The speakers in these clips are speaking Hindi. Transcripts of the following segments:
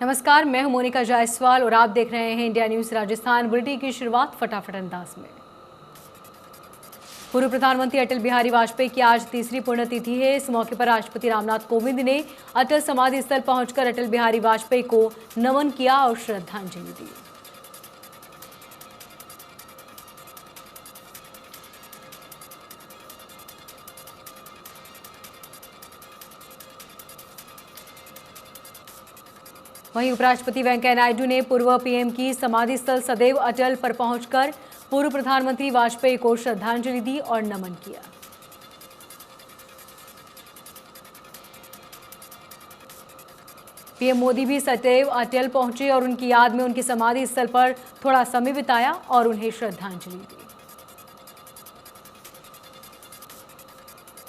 नमस्कार, मैं हूं मोनिका जायसवाल और आप देख रहे हैं इंडिया न्यूज राजस्थान। बुलेटिन की शुरुआत फटाफट अंदाज में। पूर्व प्रधानमंत्री अटल बिहारी वाजपेयी की आज तीसरी पुण्यतिथि है। इस मौके पर राष्ट्रपति रामनाथ कोविंद ने अटल समाधि स्थल पहुंचकर अटल बिहारी वाजपेयी को नमन किया और श्रद्धांजलि दी। वहीं उपराष्ट्रपति वेंकैया नायडू ने पूर्व पीएम की समाधि स्थल सदैव अटल पर पहुंचकर पूर्व प्रधानमंत्री वाजपेयी को श्रद्धांजलि दी और नमन किया। पीएम मोदी भी सदैव अटल पहुंचे और उनकी याद में उनकी समाधि स्थल पर थोड़ा समय बिताया और उन्हें श्रद्धांजलि दी।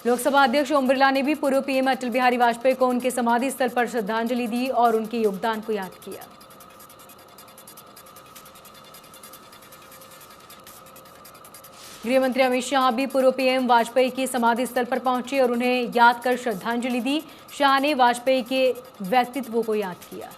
लोकसभा अध्यक्ष ओम बिरला ने भी पूर्व पीएम अटल बिहारी वाजपेयी को उनके समाधि स्थल पर श्रद्धांजलि दी और उनके योगदान को याद किया। गृह मंत्री अमित शाह भी पूर्व पीएम वाजपेयी की समाधि स्थल पर पहुंचे और उन्हें याद कर श्रद्धांजलि दी। शाह ने वाजपेयी के व्यक्तित्व को याद किया।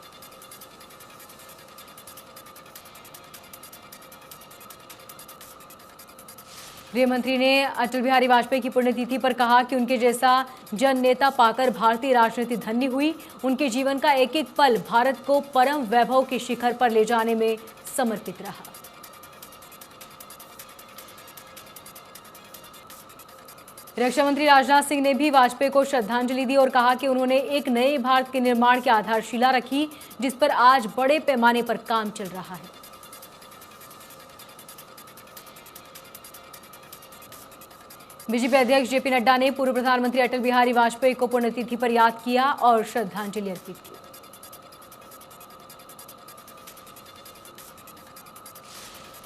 गृह मंत्री ने अटल बिहारी वाजपेयी की पुण्यतिथि पर कहा कि उनके जैसा जन नेता पाकर भारतीय राजनीति धन्य हुई। उनके जीवन का एक एक पल भारत को परम वैभव के शिखर पर ले जाने में समर्पित रहा। रक्षा मंत्री राजनाथ सिंह ने भी वाजपेयी को श्रद्धांजलि दी और कहा कि उन्होंने एक नए भारत के निर्माण की आधारशिला रखी, जिस पर आज बड़े पैमाने पर काम चल रहा है। बीजेपी अध्यक्ष जेपी नड्डा ने पूर्व प्रधानमंत्री अटल बिहारी वाजपेयी को पुण्यतिथि पर याद किया और श्रद्धांजलि अर्पित की।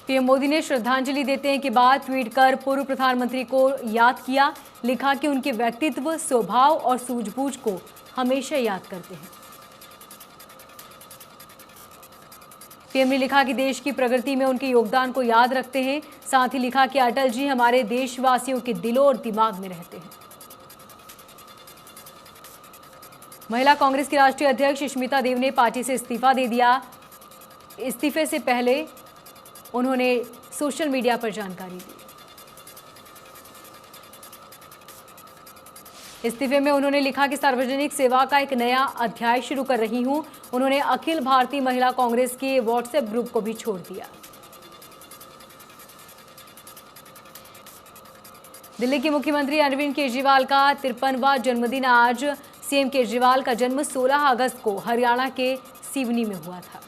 पीएम मोदी ने श्रद्धांजलि देने के बाद ट्वीट कर पूर्व प्रधानमंत्री को याद किया। लिखा कि उनके व्यक्तित्व, स्वभाव और सूझबूझ को हमेशा याद करते हैं। पीएम ने लिखा कि देश की प्रगति में उनके योगदान को याद रखते हैं। साथ ही लिखा कि अटल जी हमारे देशवासियों के दिलों और दिमाग में रहते हैं। महिला कांग्रेस की राष्ट्रीय अध्यक्ष स्मिता देव ने पार्टी से इस्तीफा दे दिया। इस्तीफे से पहले उन्होंने सोशल मीडिया पर जानकारी दी। इस्तीफे में उन्होंने लिखा कि सार्वजनिक सेवा का एक नया अध्याय शुरू कर रही हूं। उन्होंने अखिल भारतीय महिला कांग्रेस के व्हाट्सएप ग्रुप को भी छोड़ दिया। दिल्ली के मुख्यमंत्री अरविंद केजरीवाल का 53वां जन्मदिन आज। सीएम केजरीवाल का जन्म 16 अगस्त को हरियाणा के सिवनी में हुआ था।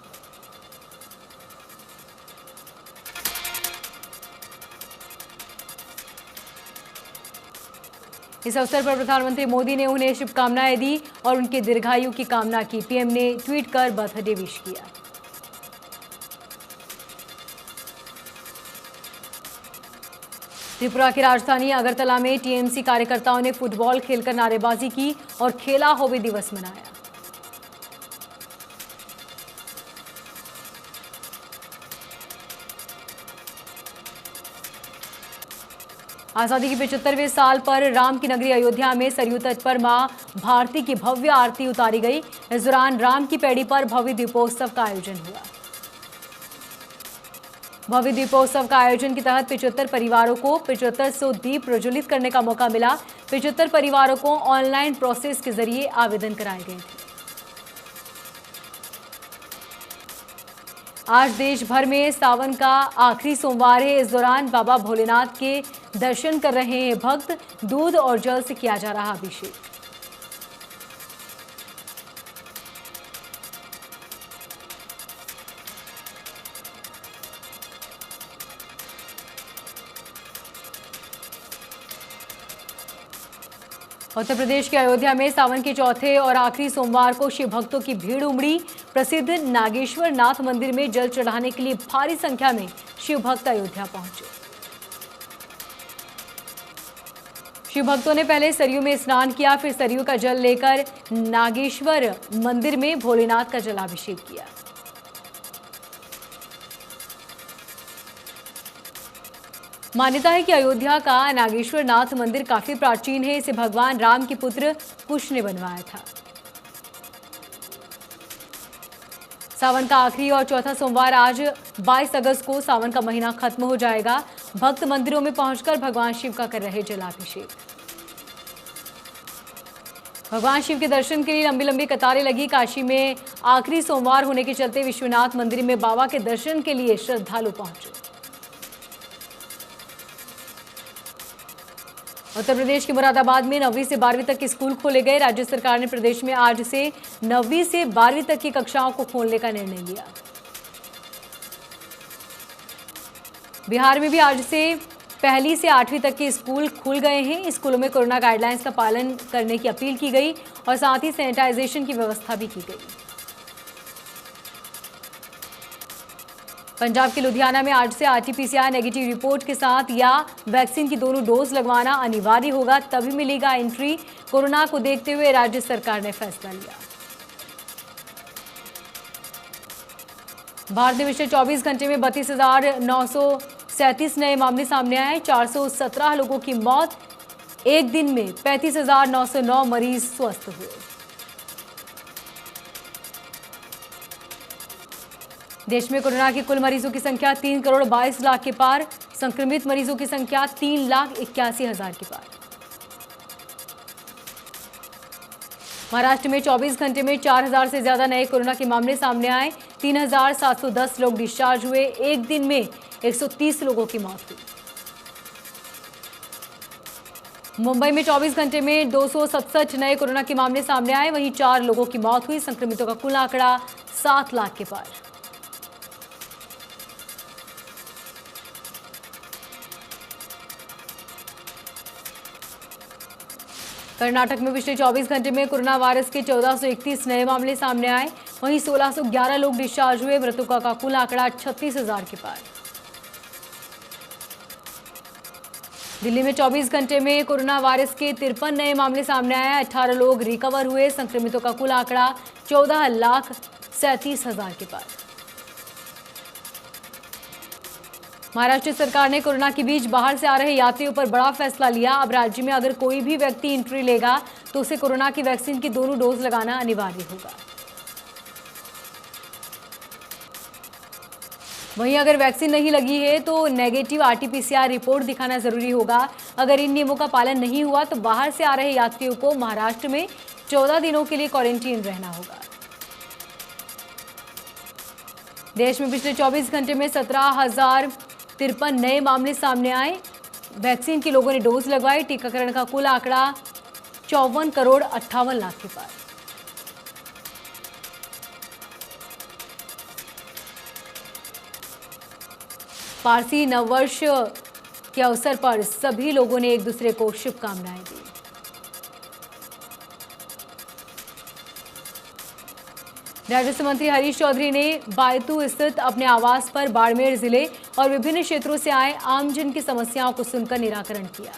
इस अवसर पर प्रधानमंत्री मोदी ने उन्हें शुभकामनाएं दी और उनके दीर्घायु की कामना की। पीएम ने ट्वीट कर बर्थडे विश किया। त्रिपुरा की राजधानी अगरतला में टीएमसी कार्यकर्ताओं ने फुटबॉल खेलकर नारेबाजी की और खेला होवे दिवस मनाया। आजादी के 75वें साल पर राम की नगरी अयोध्या में सरयू तट पर मां भारती की भव्य आरती उतारी गई। इस दौरान राम की पैड़ी पर भव्य दीपोत्सव का आयोजन हुआ। भव्य दीपोत्सव का आयोजन के तहत 75 परिवारों को 7500 दीप प्रज्वलित करने का मौका मिला। 75 परिवारों को ऑनलाइन प्रोसेस के जरिए आवेदन कराए गए थे। आज देश भर में सावन का आखिरी सोमवार है। इस दौरान बाबा भोलेनाथ के दर्शन कर रहे हैं भक्त। दूध और जल से किया जा रहा अभिषेक। उत्तर प्रदेश के अयोध्या में सावन के चौथे और आखिरी सोमवार को शिव भक्तों की भीड़ उमड़ी। प्रसिद्ध नागेश्वर नाथ मंदिर में जल चढ़ाने के लिए भारी संख्या में शिव भक्त अयोध्या पहुंचे। शिव भक्तों ने पहले सरयू में स्नान किया, फिर सरयू का जल लेकर नागेश्वर मंदिर में भोलेनाथ का जलाभिषेक किया। मान्यता है कि अयोध्या का नागेश्वर नाथ मंदिर काफी प्राचीन है। इसे भगवान राम के पुत्र कुश ने बनवाया था। सावन का आखिरी और चौथा सोमवार आज 22 अगस्त को सावन का महीना खत्म हो जाएगा। भक्त मंदिरों में पहुंचकर भगवान शिव का कर रहे जलाभिषेक। भगवान शिव के दर्शन के लिए लंबी लंबी कतारें लगी। काशी में आखिरी सोमवार होने के चलते विश्वनाथ मंदिर में बाबा के दर्शन के लिए श्रद्धालु पहुंचे। उत्तर प्रदेश के मुरादाबाद में 9वीं से 12वीं तक के स्कूल खोले गए। राज्य सरकार ने प्रदेश में आज से 9वीं से 12वीं तक की कक्षाओं को खोलने का निर्णय लिया। बिहार में भी आज से 1ली से 8वीं तक के स्कूल खुल गए हैं। स्कूलों में कोरोना गाइडलाइंस का पालन करने की अपील की गई और साथ ही सैनिटाइजेशन की व्यवस्था भी की गई। पंजाब के लुधियाना में आज से RT-PCR नेगेटिव रिपोर्ट के साथ या वैक्सीन की दोनों डोज लगवाना अनिवार्य होगा, तभी मिलेगा एंट्री। कोरोना को देखते हुए राज्य सरकार ने फैसला लिया। भारत में पिछले 24 घंटे में 32,937 नए मामले सामने आए। 417 लोगों की मौत। एक दिन में 35,909 मरीज स्वस्थ हुए। देश में कोरोना के कुल मरीजों की संख्या 3 करोड़ 22 लाख के पार। संक्रमित मरीजों की संख्या 3,81,000 के पार। महाराष्ट्र में 24 घंटे में 4,000 से ज्यादा नए कोरोना के मामले सामने आए। 3,710 लोग डिस्चार्ज हुए। एक दिन में 130 लोगों की मौत हुई। मुंबई में 24 घंटे में 267 नए कोरोना के मामले सामने आए। वहीं 4 लोगों की मौत हुई। संक्रमितों का कुल आंकड़ा 7 लाख के पार। कर्नाटक में पिछले 24 घंटे में कोरोना वायरस के 1431 नए मामले सामने आए। वहीं 1611 लोग डिस्चार्ज हुए। मृतकों का कुल आंकड़ा 36,000 के पार। दिल्ली में 24 घंटे में कोरोना वायरस के 53 नए मामले सामने आए। 18 लोग रिकवर हुए। संक्रमितों का कुल आंकड़ा 14,37,000 के पार। महाराष्ट्र सरकार ने कोरोना के बीच बाहर से आ रहे यात्रियों पर बड़ा फैसला लिया। अब राज्य में अगर कोई भी व्यक्ति एंट्री लेगा तो उसे कोरोना की वैक्सीन की दोनों डोज लगाना अनिवार्य होगा। वहीं अगर वैक्सीन नहीं लगी है तो नेगेटिव RT-PCR रिपोर्ट दिखाना जरूरी होगा। अगर इन नियमों का पालन नहीं हुआ तो बाहर से आ रहे यात्रियों को महाराष्ट्र में 14 दिनों के लिए क्वारंटीन रहना होगा। देश में पिछले 24 घंटे में 17,053 नए मामले सामने आए। वैक्सीन के लोगों ने डोज लगवाई। टीकाकरण का कुल आंकड़ा 54 करोड़ 58 लाख के पार। पारसी नववर्ष के अवसर पर सभी लोगों ने एक दूसरे को शुभकामनाएं दी। राजस्व मंत्री हरीश चौधरी ने बायतू स्थित अपने आवास पर बाड़मेर जिले और विभिन्न क्षेत्रों से आए आमजन की समस्याओं को सुनकर निराकरण किया।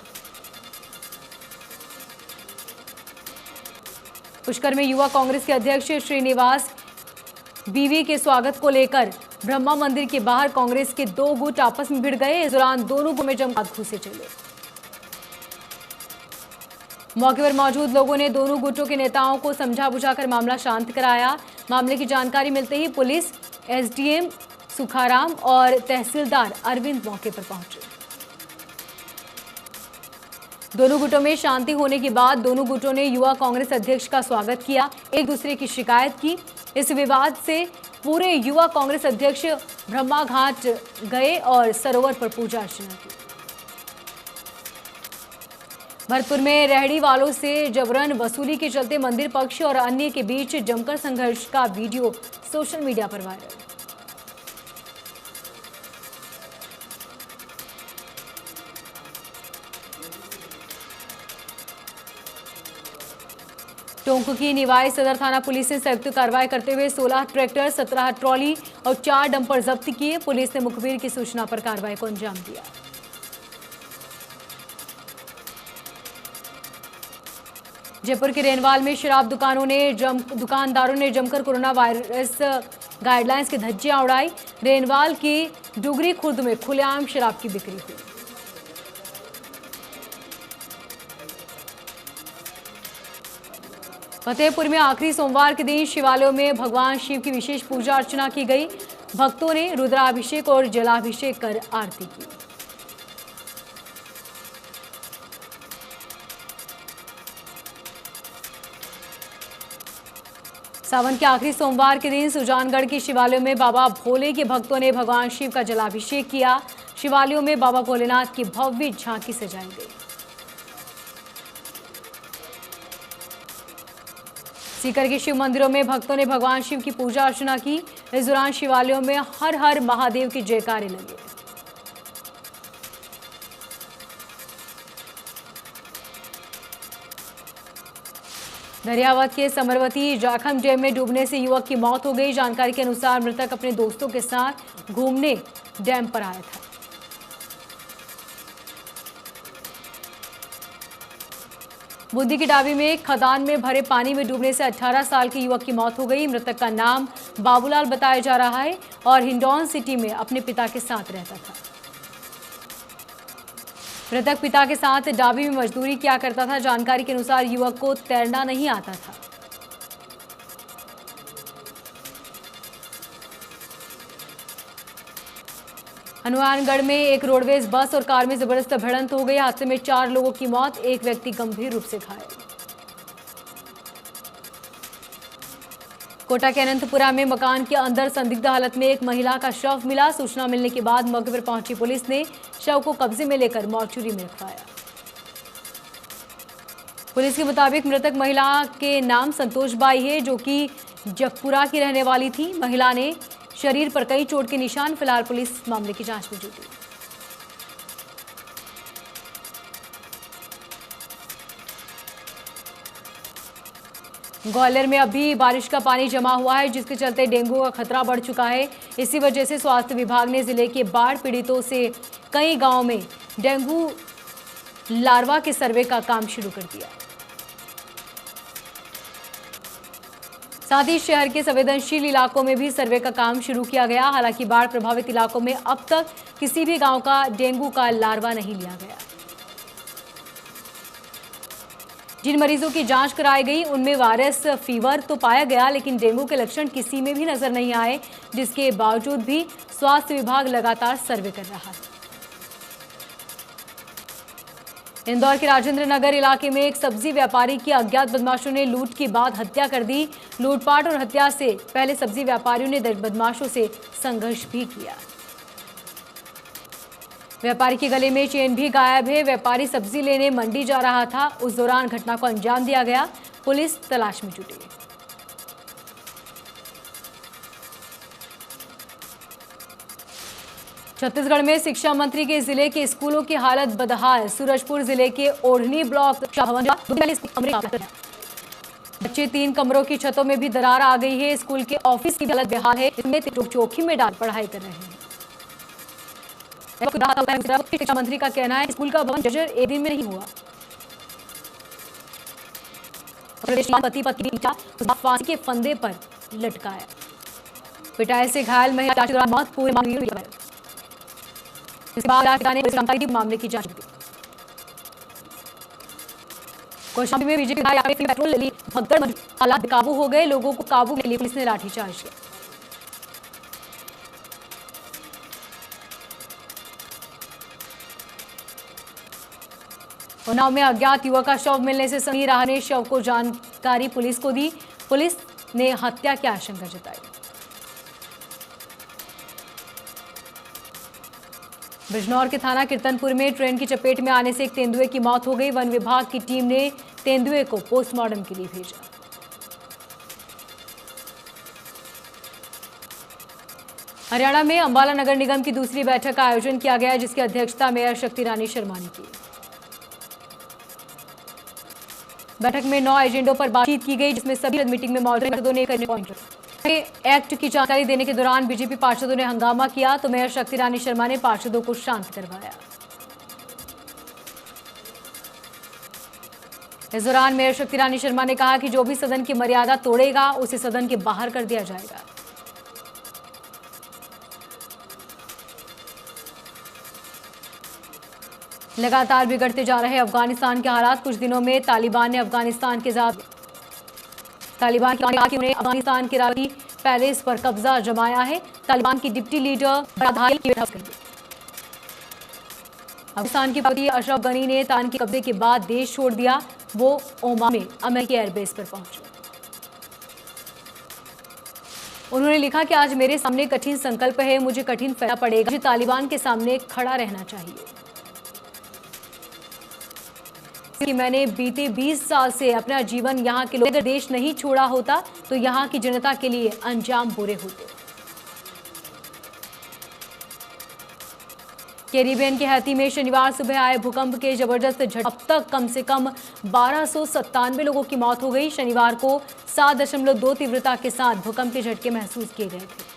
पुष्कर में युवा कांग्रेस के अध्यक्ष श्रीनिवास बीवी के स्वागत को लेकर ब्रह्मा मंदिर के बाहर कांग्रेस के 2 गुट आपस में भिड़ गए। इस दौरान दोनों गुट में जमकर घूसे चले। मौके पर मौजूद लोगों ने दोनों गुटों के नेताओं को समझा बुझाकर मामला शांत कराया। मामले की जानकारी मिलते ही पुलिस, SDM सुखाराम और तहसीलदार अरविंद मौके पर पहुंचे। दोनों गुटों में शांति होने के बाद दोनों गुटों ने युवा कांग्रेस अध्यक्ष का स्वागत किया, एक दूसरे की शिकायत की। इस विवाद से पूरे युवा कांग्रेस अध्यक्ष ब्रह्मा घाट गए और सरोवर पर पूजा अर्चना की। भरतपुर में रेहड़ी वालों से जबरन वसूली के चलते मंदिर पक्ष और अन्य के बीच जमकर संघर्ष का वीडियो सोशल मीडिया पर वायरल। टोंक की निवाई सदर थाना पुलिस ने संयुक्त कार्रवाई करते हुए 16 ट्रैक्टर, 17 ट्रॉली और 4 डंपर जब्त किए। पुलिस ने मुखबिर की सूचना पर कार्रवाई को अंजाम दिया। जयपुर के रेनवाल में शराब दुकानदारों ने जमकर कोरोना वायरस गाइडलाइंस के धज्जियां उड़ाई। रेनवाल की डुगरी खुर्द में खुलेआम शराब की बिक्री हुई। फतेहपुर में आखिरी सोमवार के दिन शिवालयों में भगवान शिव की विशेष पूजा अर्चना की गई। भक्तों ने रुद्राभिषेक और जलाभिषेक कर आरती की। सावन के आखिरी सोमवार के दिन सुजानगढ़ के शिवालयों में बाबा भोले के भक्तों ने भगवान शिव का जलाभिषेक किया। शिवालयों में बाबा भोलेनाथ की भव्य झांकी सजाई गई। सीकर के शिव मंदिरों में भक्तों ने भगवान शिव की पूजा अर्चना की। इस दौरान शिवालयों में हर हर महादेव के जयकारे लगे। दरियावत के समरवती जाखम डैम में डूबने से युवक की मौत हो गई। जानकारी के अनुसार मृतक अपने दोस्तों के साथ घूमने डैम पर आया था। बूंदी की डाबी में खदान में भरे पानी में डूबने से 18 साल के युवक की मौत हो गई। मृतक का नाम बाबूलाल बताया जा रहा है और हिंडौन सिटी में अपने पिता के साथ रहता था। मृतक पिता के साथ डाबी में मजदूरी किया करता था। जानकारी के अनुसार युवक को तैरना नहीं आता था। हनुमानगढ़ में एक रोडवेज बस और कार में जबरदस्त भिड़ंत हो गई। हादसे में 4 लोगों की मौत, एक व्यक्ति गंभीर रूप से घायल। कोटा के अनंतपुरा में मकान के अंदर संदिग्ध हालत में एक महिला का शव मिला। सूचना मिलने के बाद मौके पर पहुंची पुलिस ने शव को कब्जे में लेकर मॉर्चरी में रखवाया। पुलिस के मुताबिक मृतक महिला के नाम संतोष बाई है, जो कि जगपुरा की रहने वाली थी। महिला ने शरीर पर कई चोट के निशान। फिलहाल पुलिस मामले की जांच में जुटी। ग्वालियर में अभी बारिश का पानी जमा हुआ है, जिसके चलते डेंगू का खतरा बढ़ चुका है। इसी वजह से स्वास्थ्य विभाग ने जिले के बाढ़ पीड़ितों से कई गांवों में डेंगू लार्वा के सर्वे का काम शुरू कर दिया। साथ ही शहर के संवेदनशील इलाकों में भी सर्वे का काम शुरू किया गया। हालांकि बाढ़ प्रभावित इलाकों में अब तक किसी भी गांव का डेंगू का लार्वा नहीं लिया गया। जिन मरीजों की जांच कराई गई उनमें वायरस फीवर तो पाया गया, लेकिन डेंगू के लक्षण किसी में भी नजर नहीं आए, जिसके बावजूद भी स्वास्थ्य विभाग लगातार सर्वे कर रहा है। इंदौर के राजेंद्र नगर इलाके में एक सब्जी व्यापारी की अज्ञात बदमाशों ने लूट के बाद हत्या कर दी। लूटपाट और हत्या से पहले सब्जी व्यापारियों ने बदमाशों से संघर्ष भी किया। व्यापारी के गले में चेन भी गायब है। व्यापारी सब्जी लेने मंडी जा रहा था, उस दौरान घटना को अंजाम दिया गया। पुलिस तलाश में जुटी। छत्तीसगढ़ में शिक्षा मंत्री के जिले के स्कूलों की हालत बदहाल। सूरजपुर जिले के ओढ़नी ब्लॉक बच्चे 3 कमरों की छतों में भी दरार आ गई है। स्कूल के ऑफिस की हालत बेहाल है, इसमें जोखिम में डाल पढ़ाई कर रहे हैं। शिक्षा मंत्री का कहना है स्कूल का भवन जर्जर एक दिन में नहीं हुआ। पति पत्नी फांसी के फंदे पर लटकाया। पिटाई से घायल महिला मौत। पूरे मामले इसके बाद मामले की जांच की। कौशाम्बी में बीजेपी पेट्रोल ले ली, भगदड़ हालात बेकाबू हो गए। लोगों को काबू के लिए पुलिस ने लाठीचार्ज किया। उन्नाव में अज्ञात युवक का शव मिलने से सनी राह ने शव को जानकारी पुलिस को दी। पुलिस ने हत्या की आशंका जताई। बिजनौर के थाना कीर्तनपुर में ट्रेन की चपेट में आने से एक तेंदुए की मौत हो गई। वन विभाग की टीम ने तेंदुए को पोस्टमार्टम के लिए भेजा। हरियाणा में अंबाला नगर निगम की दूसरी बैठक का आयोजन किया गया, जिसकी अध्यक्षता मेयर शक्ति रानी शर्मा ने की। बैठक में 9 एजेंडों पर बातचीत की गई, जिसमें सभी मीटिंग में मौजूद पार्षदों ने करने पॉइंट एक्ट की जानकारी देने के दौरान बीजेपी पार्षदों ने हंगामा किया, तो मेयर शक्ति रानी शर्मा ने पार्षदों को शांत करवाया। इस दौरान मेयर शक्ति रानी शर्मा ने कहा कि जो भी सदन की मर्यादा तोड़ेगा उसे सदन के बाहर कर दिया जाएगा। लगातार बिगड़ते जा रहे अफगानिस्तान के हालात। कुछ दिनों में तालिबान ने अफगानिस्तान के तालिबान की कहा कि उन्हें अफगानिस्तान के रावती पैलेस पर कब्जा जमाया है। तालिबान की डिप्टी लीडर बराधाई की बैठक करेंगे। अफगानिस्तान के रावती अशरफ गनी ने तालिबान के कब्जे के बाद देश छोड़ दिया। वो ओमान में अमेरिकी एयरबेस पर पहुंचे। उन्होंने लिखा कि आज मेरे सामने कठिन संकल्प है, मुझे कठिन फैसला पड़ेगा, मुझे तालिबान के सामने खड़ा रहना चाहिए कि मैंने बीते 20 साल से अपना जीवन यहाँ के लोग अगर देश नहीं छोड़ा होता तो यहाँ की जनता के लिए अंजाम बुरे होते। कैरिबियन के हैती में शनिवार सुबह आए भूकंप के जबरदस्त झटके अब तक कम से कम 1297 लोगों की मौत हो गई। शनिवार को 7.2 तीव्रता के साथ भूकंप के झटके महसूस किए गए थे।